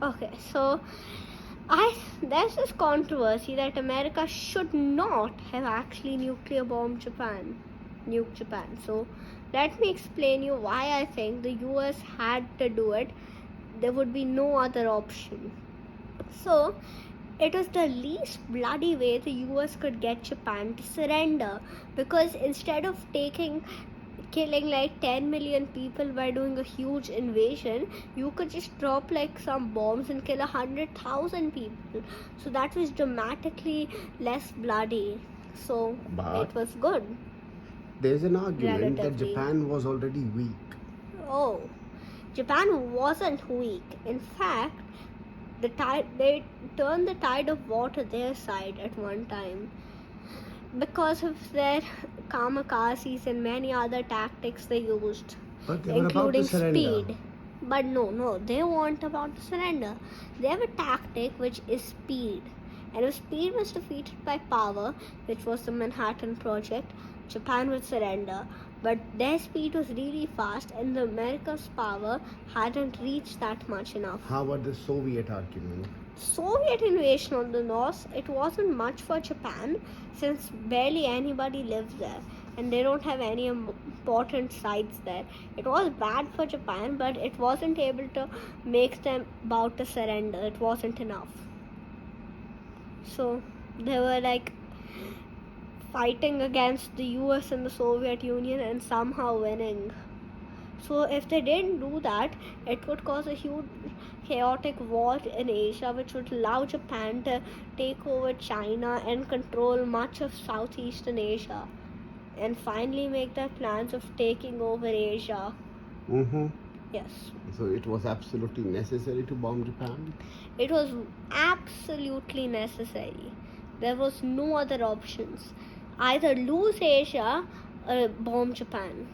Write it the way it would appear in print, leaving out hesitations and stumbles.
Okay, so there's this controversy that America should not have actually nuclear bombed nuked Japan. So let me explain you why I think the US had to do it. There would be no other option. So it was the least bloody way the US could get Japan to surrender, because instead of killing like 10 million people by doing a huge invasion, you could just drop like some bombs and kill 100,000 people. So that was dramatically less bloody. So But it was good, there's an argument that relatively. Japan was already weak. Oh, Japan wasn't weak. In fact, they turned the tide of war to their side at one time because of their kamikazes and many other tactics they used, But they were about to including surrender. speed. But no, they weren't about to surrender. They have a tactic which is speed. And if speed was defeated by power, which was the Manhattan Project, Japan would surrender. But their speed was really fast, and the America's power hadn't reached that much enough. How about the Soviet argument? Soviet invasion on the north, it wasn't much for Japan since barely anybody lives there and they don't have any important sites there. It was bad for Japan, but it wasn't able to make them about to surrender. It wasn't enough. So they were like fighting against the US and the Soviet Union and somehow winning. So if they didn't do that, it would cause a huge chaotic war in Asia, which would allow Japan to take over China and control much of Southeastern Asia, and finally make their plans of taking over Asia. Mm-hmm. Yes. So it was absolutely necessary to bomb Japan? It was absolutely necessary. There was no other options. Either lose Asia or bomb Japan.